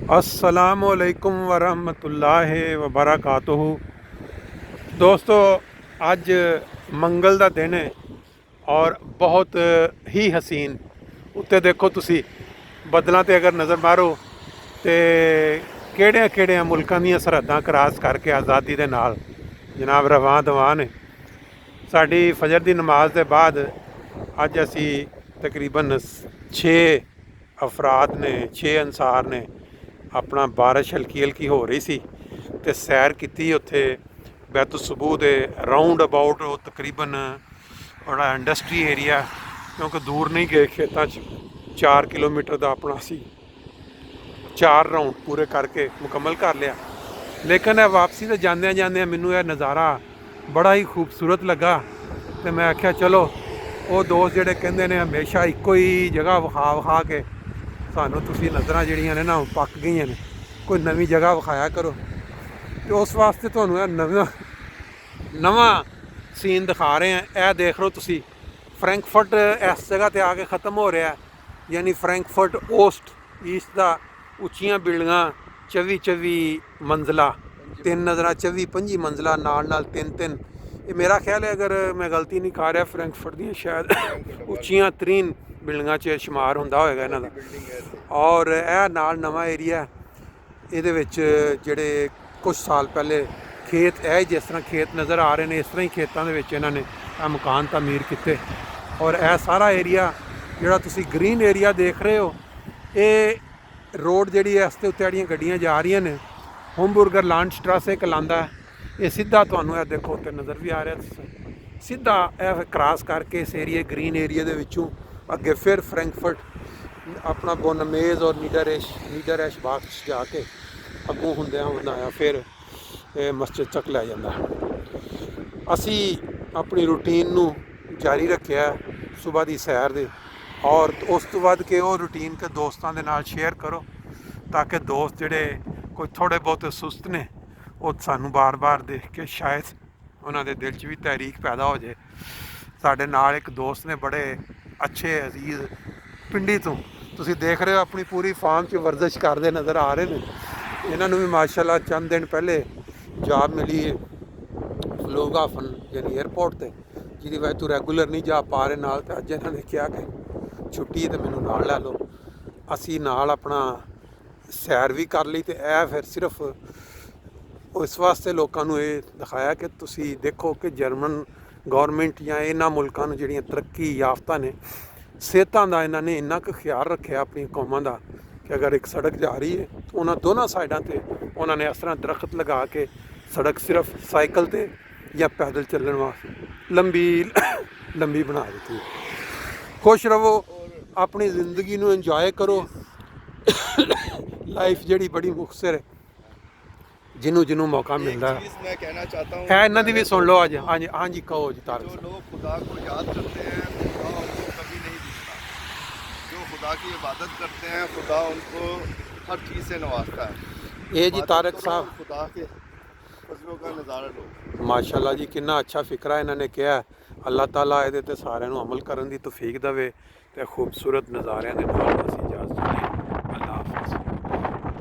अस्सलामुअलैकुम वरहमतुल्लाहि वबरकातुहू। दोस्तों, अज मंगल का दिन है और बहुत ही हसीन उत्ते देखो तुसी बदलों ते अगर नज़र मारो तो किहड़ियां मुल्कां दीयां सरहदां क्रॉस करके आज़ादी दे नाल जनाब रवां दवां ने। साडी फजर की नमाज के बाद अज असी तकरीबन 6 अफराद ने 6 अंसार ने अपना बारिश हल्की हल्की हो रही सी तो सैर की उत्थे बैतुसबू दे राउंड अबाउट तकरीबन बड़ा इंडस्ट्री एरिया क्योंकि दूर नहीं गए खेतों 4 किलोमीटर का अपना सी 4 राउंड पूरे करके मुकम्मल कर लिया। लेकिन वापसी तो जांदे जांदे मैनू यह नज़ारा बड़ा ही खूबसूरत लगा तो मैं आख्या चलो वो दोस्त जोड़े कहते हैं हमेशा एको ही जगह विखा विखा के सानू तुसी नज़रां जिहड़ियां ने ना पक गई ने, कोई नवी जगह विखाया करो। तो उस वास्ते तुहानू नवा सीन दिखा रहे हैं। यह देख लो तुसी फ्रैंकफर्ट इस जगह पर आके ख़त्म हो रहा है, यानी फ्रैंकफर्ट ईस्ट का उच्चियां बिल्डिंगां 24 मंजिला 3 नज़र 24-25 मंजिला नाल 3-3। ये मेरा ख्याल है अगर मैं गलती नहीं कर रहा फ्रैंकफर्ट दी शायद उच्चियां तरीन बिल्डिंगां च शुमार होंदा होएगा इन्हां दा। और यह नाल नवा एरिया ये जिहड़े कुछ साल पहले खेत जिस तरह खेत नज़र आ रहे हैं इस तरह ही खेतों के इन्होंने मकान तमीर किए। और यह सारा एरिया जिहड़ा तुसी ग्रीन एरिया देख रहे हो ये रोड जिहड़ी इस ते उत्ते जिहड़ियां गड्डियां जा रही ने होमबुर्गर लांडस्ट्रासे कहलांदा है। ये सीधा तुहानू यह देखो उत्ते नज़र भी आ रहा सीधा यह क्रॉस करके इस एरिए ग्रीन एरिए दे विचों अगे फिर फ्रैंकफर्ट अपना बोनमेज और नीडर ऐश बाग जाके अगों होंदियां बनाया फिर मस्जिद तक लै जांदा। असी अपनी रूटीन नू जारी रखिया सुबह की सैर दे और उस तो बाद के वो रूटीन के दोस्तों के नाल शेयर करो ताकि दोस्त जिहड़े कोई थोड़े बहुत सुस्त ने वो सानू बार बार देख के शायद उन्होंने दिल च भी तहरीक पैदा हो जाए। साडे नाल एक दोस्त ने बड़े अच्छे अजीज़ पिंडी तो तुसी देख रहे हो अपनी पूरी फार्म च वर्जिश करते नज़र आ रहे हैं। इन्होंने भी माशाल्लाह चंद दिन पहले जॉब मिली है फ्लूगाफन यानी एयरपोर्ट पर जिहदी वजह तू रेगूलर नहीं जा पा रहे नाल। तो अज इन्होंने कहा कि छुट्टी तो मैनू नाल लै लो। असी नाल अपना सैर भी कर ली तो यह फिर सिर्फ इस वास्ते लोगों को ये दिखाया कि तुसी देखो कि जर्मन गौरमेंट या इन्होंने मुल्कों जिहड़ियां तरक्की याफ्ता ने सेहतां दा इन्होंने इन्ना क ख्याल रखा अपनी कौमां दा कि अगर एक सड़क जा रही है तो उन्होंने दोनों साइडों पर उन्होंने इस तरह दरख्त लगा के सड़क सिर्फ साइकिल ते या पैदल चलने वास्ते लंबी बना दी। खुश रवो, अपनी जिंदगी नू इंजॉय करो। लाइफ जिहड़ी बड़ी मुखसर है, जिन्हों मौका मिलता है। मैं कहना चाहता हूँ है इन्हों की भी सुन लो आज। हाँ जी हाँ जी कहो जी तारक। जो लोग खुदा को याद करते हैं खुदा उनको कभी नहीं दिखता। जो खुदा की इबादत करते हैं खुदा उनको हर चीज़ से नवाजता है। ये जी तारक साहब खुदा के फजलों का नज़ारा लो। माशाल्लाह जी कितना अच्छा फिक्रा इन्होंने किया। अल्लाह ताला ये सारिਆਂ ਨੂੰ अमल करने की तौफीक देवे तो खूबसूरत नज़ारियां के नाल असीं इजाज़त